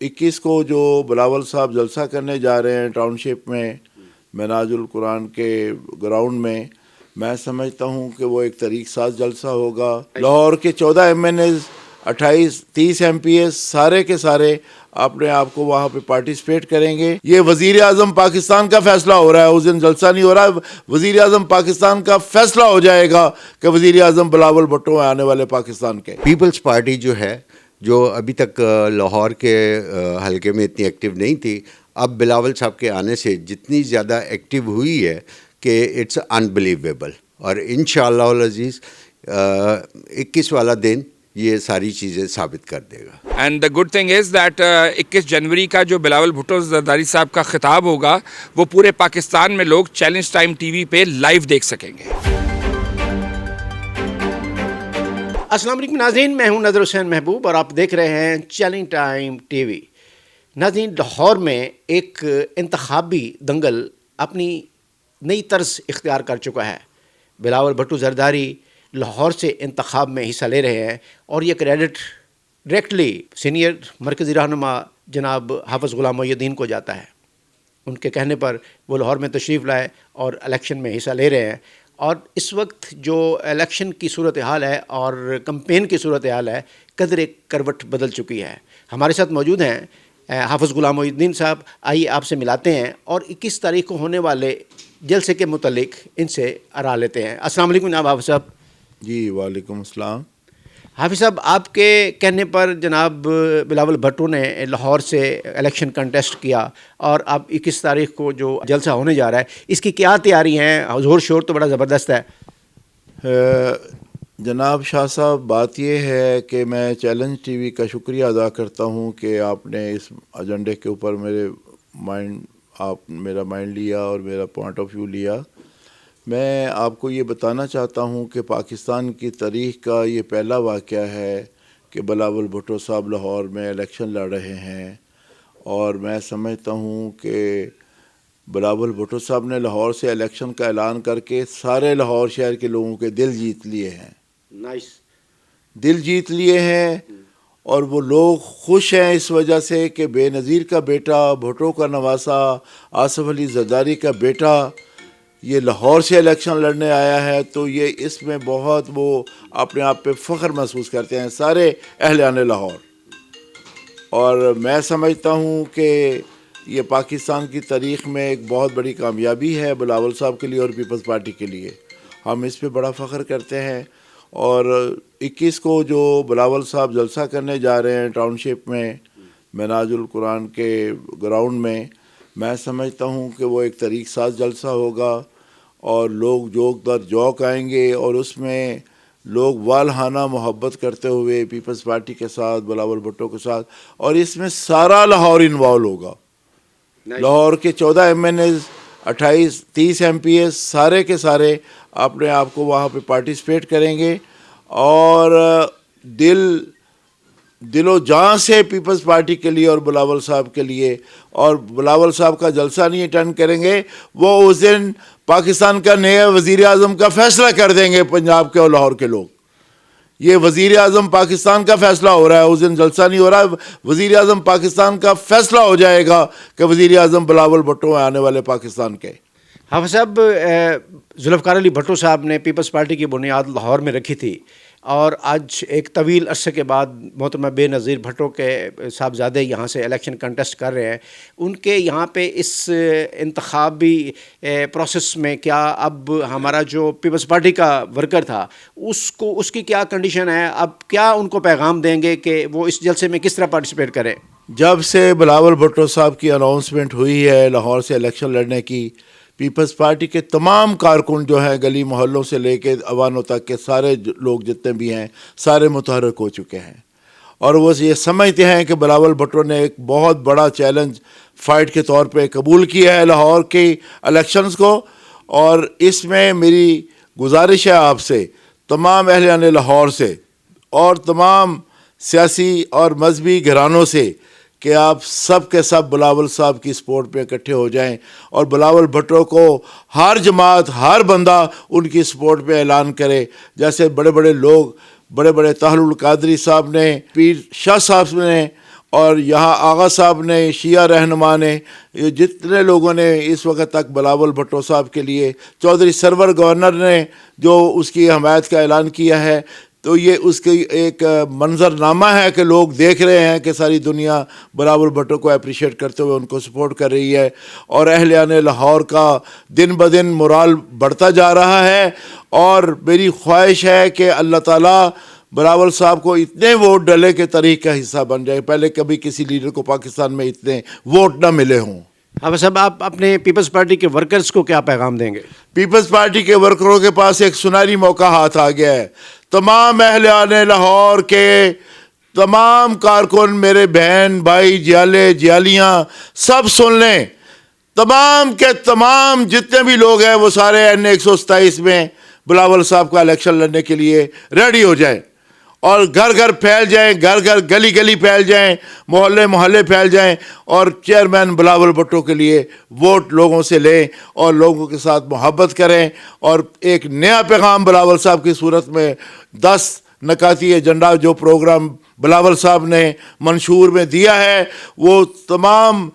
21 کو جو بلاول صاحب جلسہ کرنے جا رہے ہیں ٹاؤن شپ میں مناج القرآن کے گراؤنڈ میں سمجھتا ہوں کہ وہ ایک طریق ساز جلسہ ہوگا. لاہور کے 14 MNAs 30 MPs سارے کے سارے اپنے آپ کو وہاں پہ پارٹیسپیٹ کریں گے. یہ وزیر اعظم پاکستان کا فیصلہ ہو رہا ہے, اس دن جلسہ نہیں ہو رہا ہے. وزیر اعظم پاکستان کا فیصلہ ہو جائے گا کہ وزیر اعظم بلاول بھٹو ہیں آنے والے پاکستان کے. پیپلز پارٹی جو ہے جو ابھی تک لاہور کے حلقے میں اتنی ایکٹیو نہیں تھی, اب بلاول صاحب کے آنے سے جتنی زیادہ ایکٹیو ہوئی ہے کہ اٹس انبلیویبل. اور انشاءاللہ العزیز 21 والا دن یہ ساری چیزیں ثابت کر دے گا. And the good thing is that 21 جنوری کا جو بلاول بھٹو زرداری صاحب کا خطاب ہوگا وہ پورے پاکستان میں لوگ چیلنج ٹائم ٹی وی پہ لائیو دیکھ سکیں گے. السلام علیکم ناظرین, میں ہوں نظر حسین محبوب اور آپ دیکھ رہے ہیں چیلنج ٹائم ٹی وی. ناظرین, لاہور میں ایک انتخابی دنگل اپنی نئی طرز اختیار کر چکا ہے. بلاول بھٹو زرداری لاہور سے انتخاب میں حصہ لے رہے ہیں اور یہ کریڈٹ ڈائریکٹلی سینئر مرکزی رہنما جناب حافظ غلام محی الدین کو جاتا ہے. ان کے کہنے پر وہ لاہور میں تشریف لائے اور الیکشن میں حصہ لے رہے ہیں. اور اس وقت جو الیکشن کی صورتحال ہے اور کمپین کی صورتحال ہے قدر ایک کروٹ بدل چکی ہے. ہمارے ساتھ موجود ہیں حافظ غلام محی الدین صاحب. آئیے آپ سے ملاتے ہیں اور 21 تاریخ کو ہونے والے جلسے کے متعلق ان سے آراء لیتے ہیں. السلام علیکم جناب حافظ صاحب. جی وعلیکم السلام. حافظ صاحب, آپ کے کہنے پر جناب بلاول بھٹو نے لاہور سے الیکشن کنٹیسٹ کیا اور اب 21 تاریخ کو جو جلسہ ہونے جا رہا ہے اس کی کیا تیاری ہیں؟ زور شور تو بڑا زبردست ہے. جناب شاہ صاحب, بات یہ ہے کہ میں چیلنج ٹی وی کا شکریہ ادا کرتا ہوں کہ آپ نے اس ایجنڈے کے اوپر میرا مائنڈ لیا اور میرا پوائنٹ آف ویو لیا. میں آپ کو یہ بتانا چاہتا ہوں کہ پاکستان کی تاریخ کا یہ پہلا واقعہ ہے کہ بلاول بھٹو صاحب لاہور میں الیکشن لڑ رہے ہیں. اور میں سمجھتا ہوں کہ بلاول بھٹو صاحب نے لاہور سے الیکشن کا اعلان کر کے سارے لاہور شہر کے لوگوں کے دل جیت لیے ہیں. دل جیت لیے ہیں اور وہ لوگ خوش ہیں اس وجہ سے کہ بے نظیر کا بیٹا, بھٹو کا نواسا, آصف علی زرداری کا بیٹا یہ لاہور سے الیکشن لڑنے آیا ہے. تو یہ اس میں بہت وہ اپنے آپ پہ فخر محسوس کرتے ہیں سارے اہلیان لاہور. اور میں سمجھتا ہوں کہ یہ پاکستان کی تاریخ میں ایک بہت بڑی کامیابی ہے بلاول صاحب کے لیے اور پیپلز پارٹی کے لیے. ہم اس پہ بڑا فخر کرتے ہیں. اور 21 کو جو بلاول صاحب جلسہ کرنے جا رہے ہیں ٹاؤن شپ میں مناج القرآن کے گراؤنڈ میں سمجھتا ہوں کہ وہ ایک طریق ساز جلسہ ہوگا اور لوگ جوک در جوک آئیں گے اور اس میں لوگ والہانہ محبت کرتے ہوئے پیپلز پارٹی کے ساتھ, بلاول بھٹو کے ساتھ, اور اس میں سارا لاہور انوالو ہوگا. لاہور کے 14 MNAs 30 MPs سارے کے سارے اپنے آپ کو وہاں پہ پارٹیسپیٹ کریں گے اور دل و جان سے پیپلز پارٹی کے لیے اور بلاول صاحب کے لیے. اور بلاول صاحب کا جلسہ نہیں اٹینڈ کریں گے, وہ اس دن پاکستان کا نیا وزیر اعظم کا فیصلہ کر دیں گے پنجاب کے اور لاہور کے لوگ. یہ وزیر اعظم پاکستان کا فیصلہ ہو رہا ہے, اس دن جلسہ نہیں ہو رہا ہے. وزیر اعظم پاکستان کا فیصلہ ہو جائے گا کہ وزیر اعظم بلاول بھٹو ہیں آنے والے پاکستان کے. حافظ صاحب, ذوالفقار علی بھٹو صاحب نے پیپلز پارٹی کی بنیاد لاہور میں رکھی تھی اور آج ایک طویل عرصے کے بعد محترمہ بے نظیر بھٹو کے صاحبزادے یہاں سے الیکشن کنٹیسٹ کر رہے ہیں. ان کے یہاں پہ اس انتخابی پروسیس میں کیا اب ہمارا جو پیپلز پارٹی کا ورکر تھا اس کی کیا کنڈیشن ہے؟ اب کیا ان کو پیغام دیں گے کہ وہ اس جلسے میں کس طرح پارٹیسپیٹ کریں؟ جب سے بلاول بھٹو صاحب کی اناؤنسمنٹ ہوئی ہے لاہور سے الیکشن لڑنے کی, پیپلز پارٹی کے تمام کارکن جو ہیں گلی محلوں سے لے کے عوانوں تک کے سارے لوگ جتنے بھی ہیں سارے متحرک ہو چکے ہیں. اور وہ یہ سمجھتے ہیں کہ بلاول بھٹو نے ایک بہت بڑا چیلنج فائٹ کے طور پہ قبول کیا ہے لاہور کی الیکشنز کو. اور اس میں میری گزارش ہے آپ سے, تمام اہلیان لاہور سے اور تمام سیاسی اور مذہبی گھرانوں سے کہ آپ سب کے سب بلاول صاحب کی سپورٹ پہ اکٹھے ہو جائیں اور بلاول بھٹو کو ہر جماعت, ہر بندہ ان کی سپورٹ پہ اعلان کرے. جیسے بڑے بڑے لوگ, بڑے بڑے طاہر القادری صاحب نے, پیر شاہ صاحب نے اور یہاں آغا صاحب نے، شیعہ رہنما نے، یہ جتنے لوگوں نے اس وقت تک بلاول بھٹو صاحب کے لیے، چودھری سرور گورنر نے جو اس کی حمایت کا اعلان کیا ہے، تو یہ اس کی ایک منظرنامہ ہے کہ لوگ دیکھ رہے ہیں کہ ساری دنیا بلاول بھٹو کو اپریشیٹ کرتے ہوئے ان کو سپورٹ کر رہی ہے، اور اہلیان لاہور کا دن بدن مورال بڑھتا جا رہا ہے. اور میری خواہش ہے کہ اللہ تعالیٰ بلاول صاحب کو اتنے ووٹ ڈلے کہ تاریخ کا حصہ بن جائے. پہلے کبھی کسی لیڈر کو پاکستان میں اتنے ووٹ نہ ملے ہوں. اب صاحب آپ اپنے پیپلز پارٹی کے ورکرز کو کیا پیغام دیں گے؟ پیپلز پارٹی کے ورکروں کے پاس ایک سنہری موقع ہاتھ آ گیا ہے. تمام اہلیان لاہور کے تمام کارکن، میرے بہن بھائی، جیالے جیالیاں، سب سن لیں. تمام کے تمام جتنے بھی لوگ ہیں وہ سارے N127 میں بلاول صاحب کا الیکشن لڑنے کے لیے ریڈی ہو جائیں، اور گھر گھر پھیل جائیں، گھر گھر گلی گلی پھیل جائیں، محلے محلے پھیل جائیں، اور چیئرمین بلاول بھٹو کے لیے ووٹ لوگوں سے لیں اور لوگوں کے ساتھ محبت کریں. اور ایک نیا پیغام بلاول صاحب کی صورت میں 10 نکاتی ایجنڈا جو پروگرام بلاول صاحب نے منشور میں دیا ہے، وہ تمام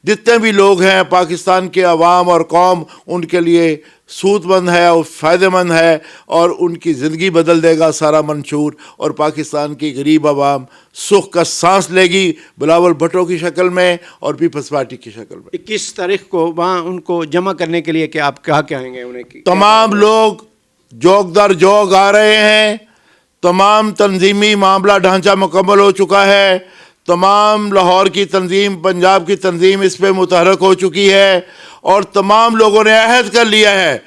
جتنے بھی لوگ ہیں پاکستان کے عوام اور قوم، ان کے لیے سود مند ہے اور فائدہ مند ہے، اور ان کی زندگی بدل دے گا سارا منشور. اور پاکستان کی غریب عوام سکھ کا سانس لے گی بلاول بھٹو کی شکل میں اور پیپلز پارٹی کی شکل میں. 21 تاریخ کو وہاں ان کو جمع کرنے کے لیے کہ آپ کہاں آئیں گے انہیں تمام لوگ جوگ در جوگ آ رہے ہیں. تمام تنظیمی معاملہ ڈھانچہ مکمل ہو چکا ہے. تمام لاہور کی تنظیم، پنجاب کی تنظیم اس پہ متحرک ہو چکی ہے، اور تمام لوگوں نے عہد کر لیا ہے،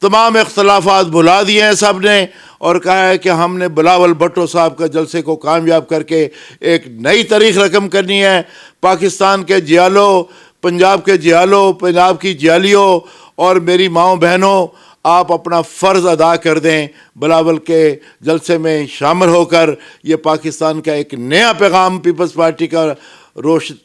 تمام اختلافات بھلا دیے ہیں سب نے، اور کہا ہے کہ ہم نے بلاول بھٹو صاحب کا جلسے کو کامیاب کر کے ایک نئی تاریخ رقم کرنی ہے. پاکستان کے جیالوں، پنجاب کے جیالوں، پنجاب کی جیالیوں اور میری ماؤں بہنوں، آپ اپنا فرض ادا کر دیں، بلاول کے جلسے میں شامل ہو کر یہ پاکستان کا ایک نیا پیغام پیپلز پارٹی کا روشن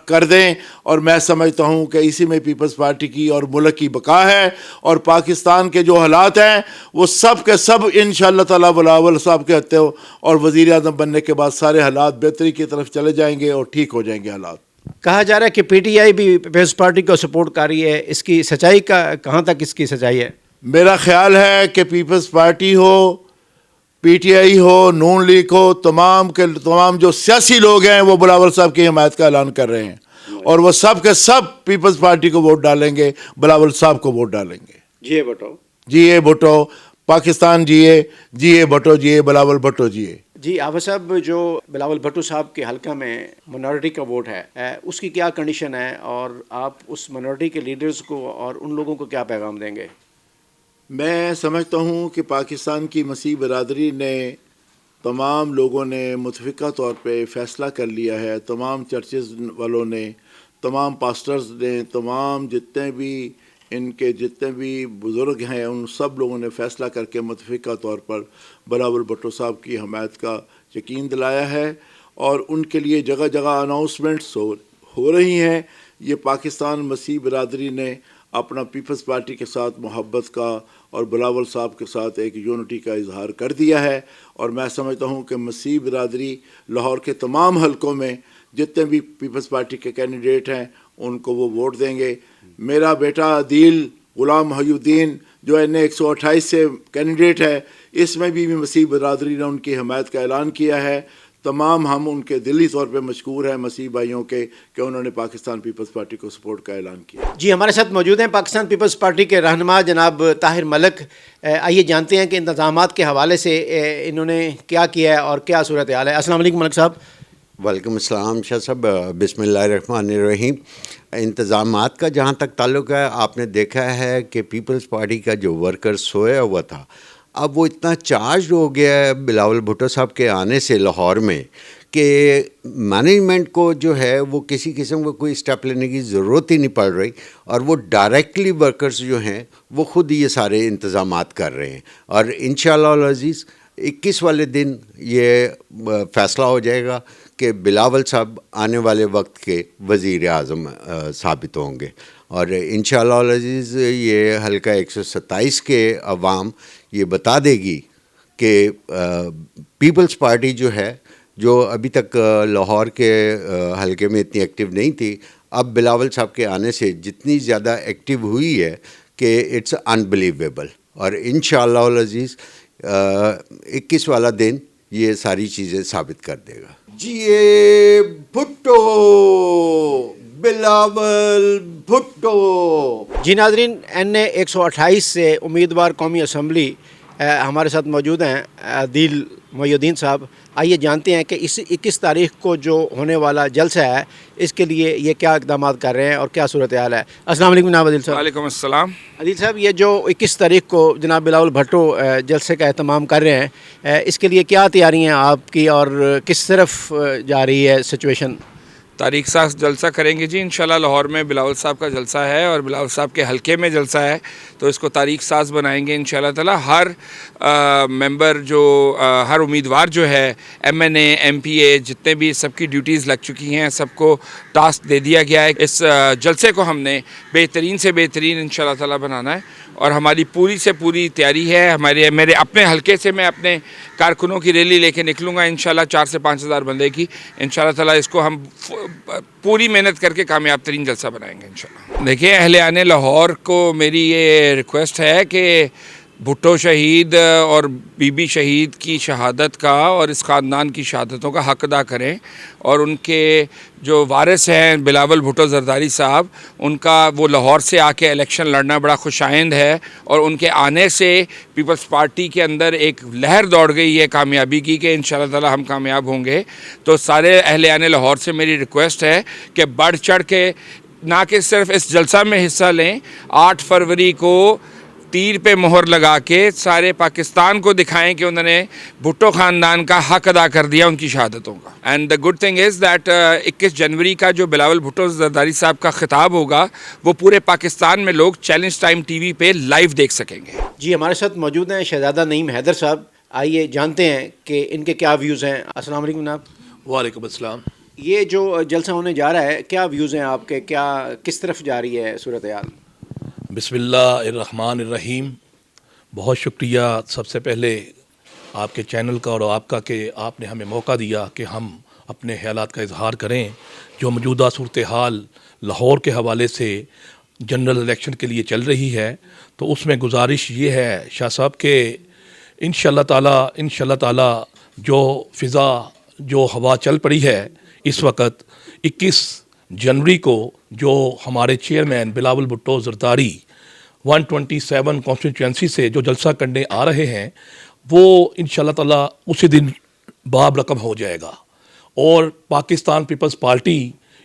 کر دیں. اور میں سمجھتا ہوں کہ اسی میں پیپلز پارٹی کی اور ملک کی بقا ہے، اور پاکستان کے جو حالات ہیں وہ سب کے سب انشاءاللہ تعالی بلاول صاحب کے ہاتھوں اور وزیر اعظم بننے کے بعد سارے حالات بہتری کی طرف چلے جائیں گے اور ٹھیک ہو جائیں گے حالات. کہا جا رہا ہے کہ پی ٹی آئی بھی پیپلز پارٹی کو سپورٹ کر رہی ہے، اس کی سچائی کا کہاں تک اس کی سچائی ہے؟ میرا خیال ہے کہ پیپلز پارٹی ہو، پی ٹی آئی ہو، نون لیگ ہو، تمام کے تمام جو سیاسی لوگ ہیں وہ بلاول صاحب کی حمایت کا اعلان کر رہے ہیں، اور وہ سب کے سب پیپلز پارٹی کو ووٹ ڈالیں گے، بلاول صاحب کو ووٹ ڈالیں گے. جی بھٹو، جی اے بھٹو، پاکستان جیے، جی اے بھٹو جیے، بلاول بھٹو جیے. جی آفا صاحب، جو بلاول بھٹو صاحب کے حلقہ میں منارٹی کا ووٹ ہے اس کی کیا کنڈیشن ہے، اور آپ اس منارٹی کے لیڈرز کو اور ان لوگوں کو کیا پیغام دیں گے؟ میں سمجھتا ہوں کہ پاکستان کی مسیح برادری نے، تمام لوگوں نے متفقہ طور پہ فیصلہ کر لیا ہے، تمام چرچز والوں نے، تمام پاسٹرز نے، تمام جتنے بھی ان کے جتنے بھی بزرگ ہیں، ان سب لوگوں نے فیصلہ کر کے متفقہ طور پر بلاول بھٹو صاحب کی حمایت کا یقین دلایا ہے، اور ان کے لیے جگہ جگہ اناؤنسمنٹس ہو رہی ہیں. یہ پاکستان مسیح برادری نے اپنا پیپلز پارٹی کے ساتھ محبت کا اور بلاول صاحب کے ساتھ ایک یونٹی کا اظہار کر دیا ہے، اور میں سمجھتا ہوں کہ مسیح برادری لاہور کے تمام حلقوں میں جتنے بھی پیپلز پارٹی کے کینڈیڈیٹ ہیں ان کو وہ ووٹ دیں گے. میرا بیٹا عدیل غلام محی الدین جو N128 سے کینڈیڈیٹ ہے، اس میں بھی مسیح برادری نے ان کی حمایت کا اعلان کیا ہے. تمام ہم ان کے دلی طور پہ مشکور ہیں مسیح بھائیوں کے کہ انہوں نے پاکستان پیپلز پارٹی کو سپورٹ کا اعلان کیا. جی ہمارے ساتھ موجود ہیں پاکستان پیپلز پارٹی کے رہنما جناب طاہر ملک. آئیے جانتے ہیں کہ انتظامات کے حوالے سے انہوں نے کیا کیا ہے اور کیا صورتحال ہے. السلام علیکم ملک صاحب. وعلیکم السلام شاہ صاحب. بسم اللہ الرحمن الرحیم. انتظامات کا جہاں تک تعلق ہے، آپ نے دیکھا ہے کہ پیپلز پارٹی کا جو ورکر سویا ہوا تھا، اب وہ اتنا چارج ہو گیا ہے بلاول بھٹو صاحب کے آنے سے لاہور میں کہ مینجمنٹ کو جو ہے وہ کسی قسم کا کوئی اسٹیپ لینے کی ضرورت ہی نہیں پڑ رہی، اور وہ ڈائریکٹلی ورکرز جو ہیں وہ خود یہ سارے انتظامات کر رہے ہیں. اور انشاءاللہ العزیز 21 والے دن یہ فیصلہ ہو جائے گا کہ بلاول صاحب آنے والے وقت کے وزیر اعظم ثابت ہوں گے. اور انشاءاللہ العزیز یہ حلقہ 127 کے عوام یہ بتا دے گی کہ پیپلز پارٹی جو ہے جو ابھی تک لاہور کے حلقے میں اتنی ایکٹیو نہیں تھی، اب بلاول صاحب کے آنے سے جتنی زیادہ ایکٹیو ہوئی ہے کہ اٹس انبلیویبل، اور انشاءاللہ العزیز 21 والا دن یہ ساری چیزیں ثابت کر دے گا۔ جی بھٹو، بلاول بھٹو۔ جی ناظرین، NA 128 سے امیدوار قومی اسمبلی ہمارے ساتھ موجود ہیں عادل محی الدین صاحب۔ آئیے جانتے ہیں کہ اس 21 تاریخ کو جو ہونے والا جلسہ ہے اس کے لیے یہ کیا اقدامات کر رہے ہیں اور کیا صورتحال ہے۔ السلام علیکم جناب عادل صاحب۔ وعلیکم السلام۔ عادل صاحب، یہ جو 21 تاریخ کو جناب بلاول بھٹو جلسے کا اہتمام کر رہے ہیں، اس کے لیے کیا تیاریاں ہیں آپ کی اور کس طرف جا رہی ہے سچویشن؟ تاریخ ساز جلسہ کریں گے جی انشاءاللہ۔ لاہور میں بلاول صاحب کا جلسہ ہے اور بلاول صاحب کے حلقے میں جلسہ ہے، تو اس کو تاریخ ساز بنائیں گے انشاءاللہ تعالی۔ ہر ممبر جو ہر امیدوار جو ہے MNA MPA جتنے بھی سب کی ڈیوٹیز لگ چکی ہیں، سب کو ٹاسک دے دیا گیا ہے۔ اس جلسے کو ہم نے بہترین سے بہترین انشاءاللہ تعالی بنانا ہے اور ہماری پوری سے پوری تیاری ہے۔ میرے اپنے حلقے سے میں اپنے کارکنوں کی ریلی لے کے نکلوں گا انشاءاللہ 4 سے 5 ہزار بندے کی انشاءاللہ تعالی۔ اس کو ہم پوری محنت کر کے کامیاب ترین جلسہ بنائیں گے انشاءاللہ۔ دیکھیے اہلیان لاہور کو میری یہ ریکویسٹ ہے کہ بھٹو شہید اور بی بی شہید کی شہادت کا اور اس خاندان کی شہادتوں کا حق ادا کریں، اور ان کے جو وارث ہیں بلاول بھٹو زرداری صاحب، ان کا وہ لاہور سے آ کے الیکشن لڑنا بڑا خوش آئند ہے، اور ان کے آنے سے پیپلز پارٹی کے اندر ایک لہر دوڑ گئی ہے کامیابی کی کہ انشاءاللہ تعالی ہم کامیاب ہوں گے۔ تو سارے اہلیان لاہور سے میری ریکویسٹ ہے کہ بڑھ چڑھ کے نہ کہ صرف اس جلسہ میں حصہ لیں، 8 فروری کو تیر پہ مہر لگا کے سارے پاکستان کو دکھائیں کہ انہوں نے بھٹو خاندان کا حق ادا کر دیا ان کی شہادتوں کا۔ And the good thing is that 21 جنوری کا جو بلاول بھٹو زرداری صاحب کا خطاب ہوگا وہ پورے پاکستان میں لوگ چیلنج ٹائم TV پہ لائیو دیکھ سکیں گے۔ جی ہمارے ساتھ موجود ہیں شہزادہ نعیم حیدر صاحب۔ آئیے جانتے ہیں کہ ان کے کیا ویوز ہیں۔ السلام علیکم جناب۔ وعلیکم السلام۔ یہ جو جلسہ ہونے جا رہا ہے، کیا ویوز ہیں آپ کے؟ کیا کس طرف جا رہی ہے صورتحال؟ بسم اللہ الرحمن الرحیم۔ بہت شکریہ سب سے پہلے آپ کے چینل کا اور آپ کا کہ آپ نے ہمیں موقع دیا کہ ہم اپنے خیالات کا اظہار کریں۔ جو موجودہ صورتحال لاہور کے حوالے سے جنرل الیکشن کے لیے چل رہی ہے، تو اس میں گزارش یہ ہے شاہ صاحب کہ انشاءاللہ تعالی جو فضا جو ہوا چل پڑی ہے اس وقت 21 جنوری کو جو ہمارے چیئرمین بلاول بھٹو زرداری 127 کانسٹیٹوئنسی سے جو جلسہ کرنے آ رہے ہیں، وہ انشاءاللہ تعالی اسی دن باب رقم ہو جائے گا، اور پاکستان پیپلز پارٹی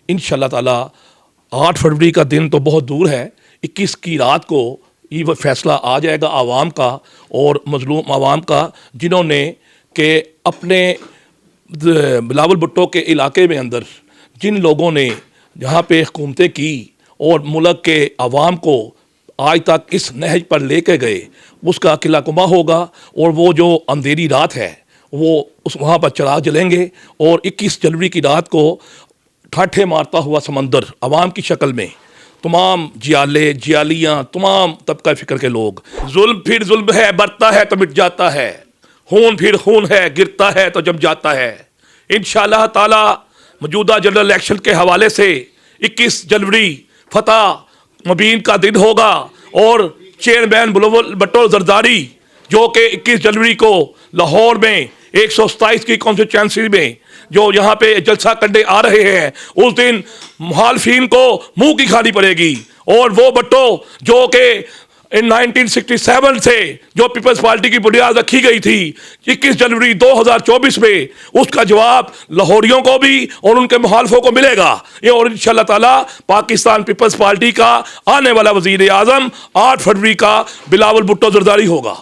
انشاءاللہ تعالی 8 فروری کا دن تو بہت دور ہے، 21 کی رات کو یہ فیصلہ آ جائے گا عوام کا اور مظلوم عوام کا، جنہوں نے کہ اپنے بلاول بھٹو کے علاقے میں اندر جن لوگوں نے جہاں پہ حکومتیں کی اور ملک کے عوام کو آج تک اس نہج پر لے کے گئے، اس کا قلعہ کما ہوگا، اور وہ جو اندھیری رات ہے وہ وہاں پر چراغ جلیں گے، اور 21 جنوری کی رات کو ٹھاٹھے مارتا ہوا سمندر عوام کی شکل میں تمام جیالیاں تمام طبقہ فکر کے لوگ، ظلم پھر ظلم ہے، بڑھتا ہے تو مٹ جاتا ہے، خون پھر خون ہے، گرتا ہے تو جم جاتا ہے۔ انشاءاللہ تعالی موجودہ جنرل الیکشن کے حوالے سے 21 جنوری فتح مبین کا دن ہوگا، اور چیئرمین بلاول بھٹو زرداری جو کہ 21 جنوری کو لاہور میں 127 کی کانسٹیٹوئنسی میں جو یہاں پہ جلسہ کرنے آ رہے ہیں، اس دن مخالفین کو منہ کی کھانی پڑے گی، اور وہ بھٹو جو کہ 1967 سے جو پیپلز پارٹی کی بنیاد رکھی گئی تھی 21 جنوری 2024 میں، اس کا جواب لاہوریوں کو بھی اور ان کے مخالفوں کو ملے گا۔ یہ اور انشاءاللہ تعالی پاکستان پیپلز پارٹی کا آنے والا وزیر اعظم 8 فروری کا بلاول بھٹو زرداری ہوگا۔